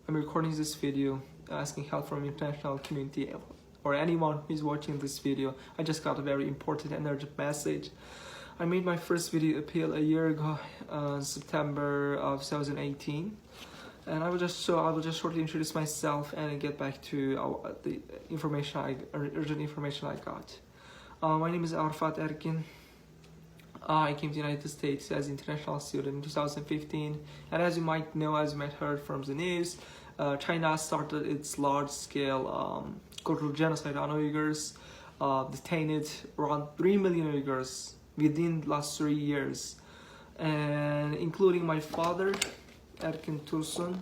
I'm recording this video asking help from international community or anyone who's watching this video. I just got a very important and urgent message. I made my first video appeal a year ago, September of 2018, and I will just shortly introduce myself and get back to the urgent information I got. My name is Arafat. I came to the United States as an international student in 2015, and as you might know, as you might heard from the news, China started its large-scale cultural genocide on Uyghurs, detained around 3 million Uyghurs within the last 3 years, and including my father, Erkin Tursun.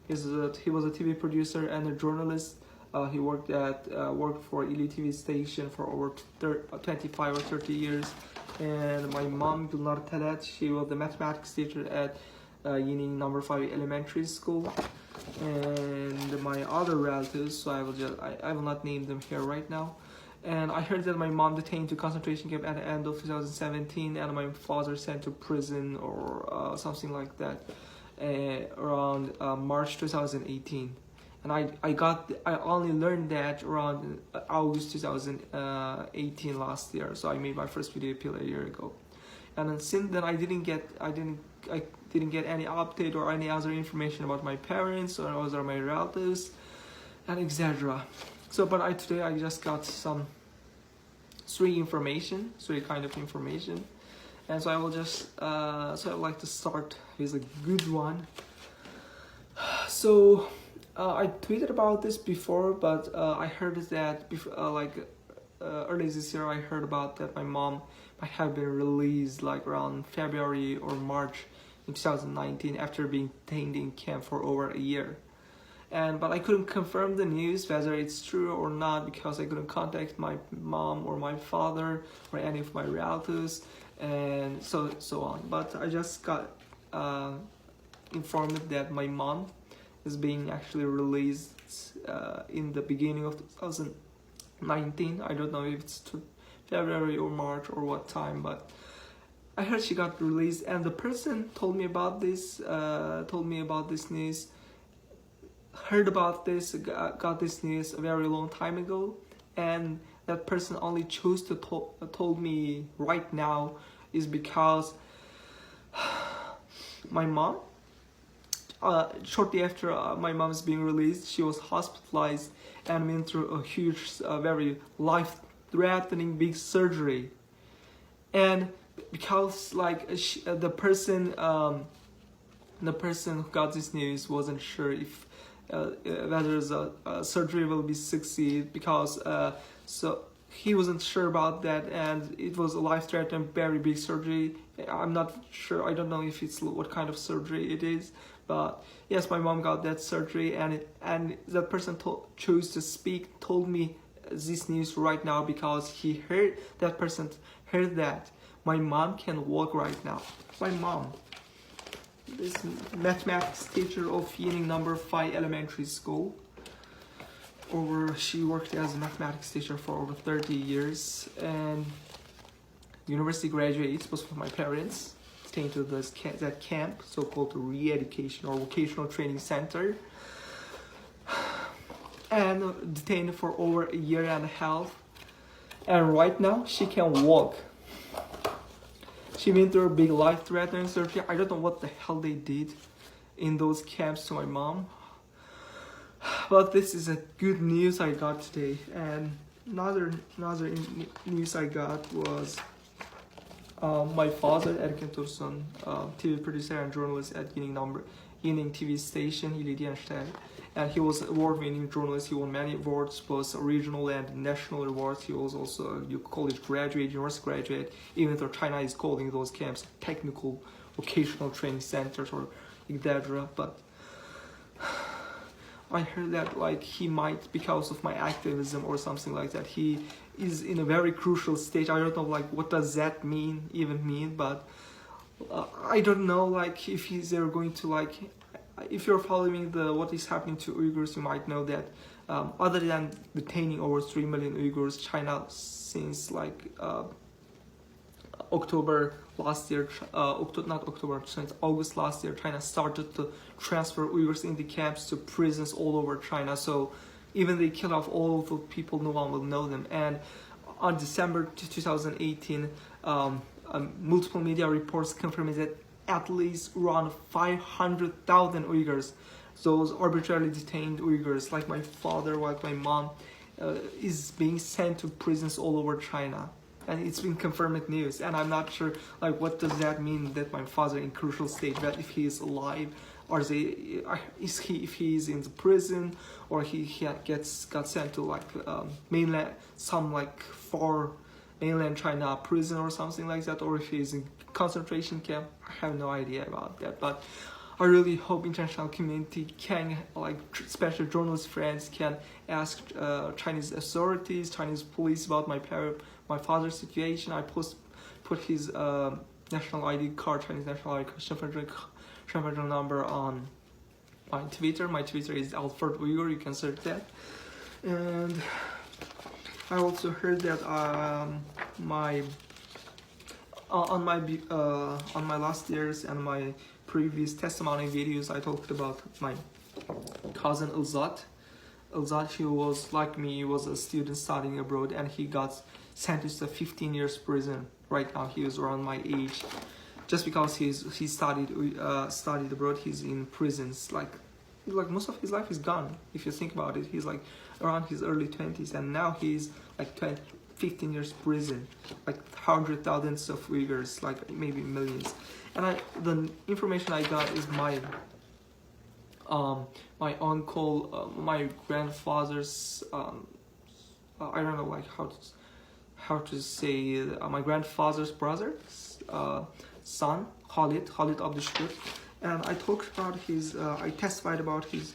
He was a TV producer and a journalist. He worked for Ili TV station for over 25 or 30 years. And my mom, Gulnar Talat, she was the mathematics teacher at Yining No. 5 Elementary School. And my other relatives, so I will not name them here right now. And I heard that my mom detained to concentration camp at the end of 2017, and my father sent to prison or something like that around March 2018. And I only learned that around August 2018 last year. So I made my first video appeal a year ago, and then since then I didn't get any update or any other information about my parents or other my relatives, and etc. So, but today I just got some three kind of information, and so I will just so I'd like to start with a good one. So. I tweeted about this before, but I heard that early this year I heard about that my mom might have been released like around February or March in 2019 after being detained in camp for over a year. But I couldn't confirm the news whether it's true or not because I couldn't contact my mom or my father or any of my relatives and so on. But I just got informed that my mom is being actually released in the beginning of 2019. I don't know if it's February or March or what time, but I heard she got released, and the person told me about this news, heard about this, got this news a very long time ago, and that person only chose to told me right now is because my mom, shortly after my mom's being released, she was hospitalized and went through a huge, very life-threatening big surgery. And because the person who got this news wasn't sure if whether the surgery will be succeed, because so he wasn't sure about that, and it was a life-threatening, very big surgery. I'm not sure. I don't know if it's what kind of surgery it is. But yes, my mom got that surgery, and that person chose to speak, told me this news right now because that person heard that my mom can walk right now. My mom, this mathematics teacher of Yining No. 5 Elementary School, she worked as a mathematics teacher for over 30 years, and university graduates, both of my parents, into that camp, so-called re-education or vocational training center, and detained for over a year and a half. And right now, she can walk. She went through a big life-threatening surgery. I don't know what the hell they did in those camps to my mom. But this is a good news I got today. And another news I got was my father, Erkin Tursun, TV producer and journalist at Yining TV station, and he was an award-winning journalist. He won many awards, both regional and national awards. He was also a college graduate, university graduate, even though China is calling those camps technical vocational training centers or etc. But I heard that he might, because of my activism or something like that, he is in a very crucial stage. I don't know what does that even mean, but I don't know if they're going to if you're following what is happening to Uyghurs, you might know that other than detaining over 3 million Uyghurs, China since October last year, not October, since August last year, China started to transfer Uyghurs in the camps to prisons all over China. So even they kill off all of the people, no one will know them. And on December 2018, multiple media reports confirmed that at least around 500,000 Uyghurs, those arbitrarily detained Uyghurs, like my father, like my mom, is being sent to prisons all over China. And it's been confirmed news, and I'm not sure like what does that mean that my father in crucial state, that if he is alive, or if he is in the prison, or he got sent to like mainland, some like far mainland China prison or something like that, or if he's in concentration camp. I have no idea about that, but I really hope international community can, like special journalist friends, can ask Chinese authorities, Chinese police about my father's situation. I put his national ID card, Chinese national ID card, 身份证 number on my Twitter. My Twitter is Arafat Uygur. You can search that. And I also heard that on my last year's and my previous testimony videos, I talked about my cousin Ilzat. Ilzat, he was like me, he was a student studying abroad, and he got sentenced to 15 years prison. Right now, he was around my age. Just because he studied abroad, he's in prisons. Like most of his life is gone. If you think about it, he's like around his early 20s, and now he's like 15 years prison, like hundreds thousands of Uyghurs, like maybe millions. And the information I got is my uncle, my grandfather's, I don't know like how to say, my grandfather's brother's son, Khalid Abdüşkür. And I talked about I testified about his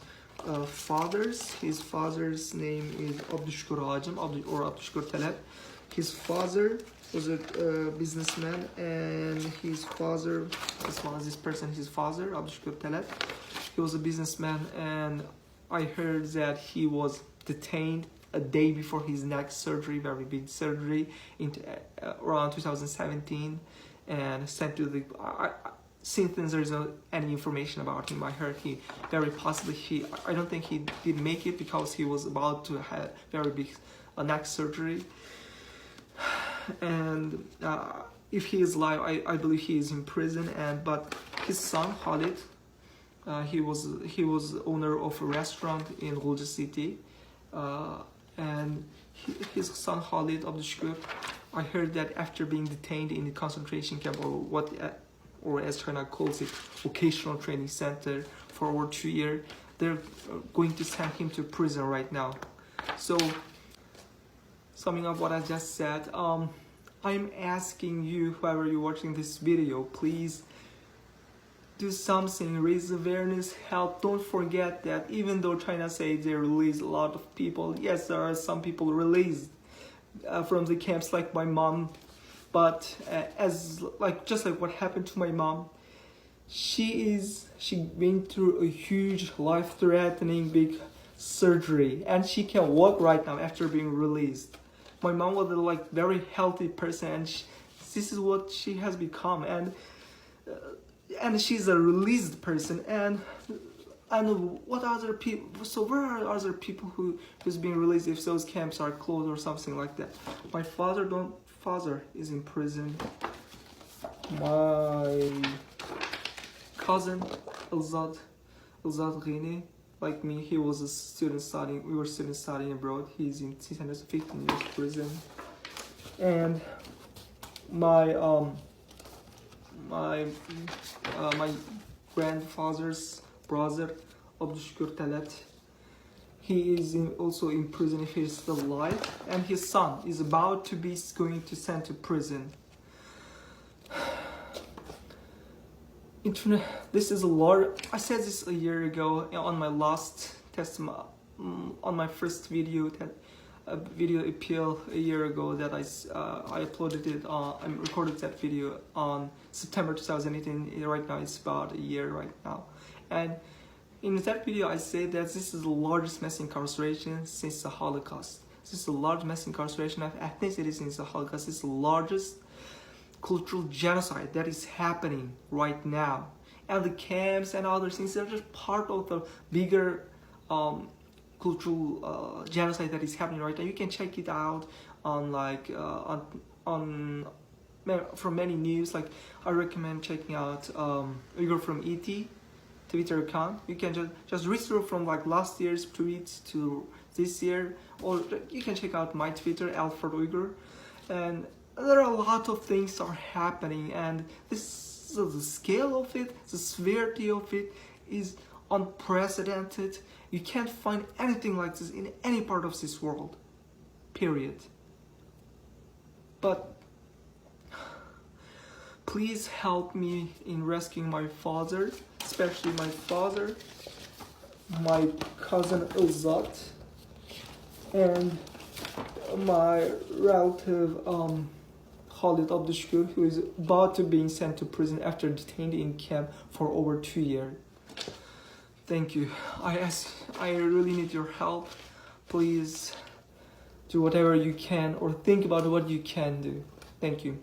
father's. His father's name is Abdüşkür Hacım, or Abdüşkür Talep. His father was a businessman, and his father, his father, Abdüşkür Talep, he was a businessman, and I heard that he was detained a day before his neck surgery, very big surgery, around 2017, and sent to the. Since there is no any information about him, I heard he very possibly I don't think he did make it because he was about to have very big neck surgery. And if he is alive, I believe he is in prison. But his son Khalid, he was owner of a restaurant in Gulca City, and his son Khalid Abdüşkür, I heard that after being detained in the concentration camp, or as China calls it, vocational training center, for over 2 years, they're going to send him to prison right now. So, summing up what I just said, I'm asking you, whoever you're watching this video, please do something, raise awareness, help. Don't forget that even though China says they release a lot of people, yes, there are some people released from the camps, like my mom. But just like what happened to my mom, she went through a huge life-threatening big surgery, and she can walk right now after being released. My mom was a very healthy person, and this is what she has become, and she's a released person, and what other people? So where are other people who's being released if those camps are closed or something like that? My father is in prison. My cousin Ilzat Ghini, like me, he was a student studying. We were students studying abroad. He's in 15 years prison. And my grandfather's brother Abdüşkür Talep, he is also in prison if he's still alive, and his son is about to be going to sent to prison. This is a lot. I said this a year ago on my last testimony, on my first video appeal a year ago that I uploaded it. I recorded that video on September 2018. Right now it's about a year right now, and in that video I say that this is the largest mass incarceration since the Holocaust. This is the largest mass incarceration of ethnicities since the Holocaust. It's the largest cultural genocide that is happening right now. And the camps and other things, they're just part of the bigger cultural genocide that is happening right now. You can check it out on on from many news. Like, I recommend checking out Uygur from ET Twitter account. You can just read through from like last year's tweets to this year, or you can check out my Twitter, Alfred Uygur. And there are a lot of things are happening, and this, so the scale of it, the severity of it is unprecedented. You can't find anything like this in any part of this world, period. But please help me in rescuing my father, especially my father, my cousin Ilzat, and my relative Khalid Abdüşkür, who is about to be sent to prison after detained in camp for over 2 years. Thank you. I really need your help. Please do whatever you can, or think about what you can do. Thank you.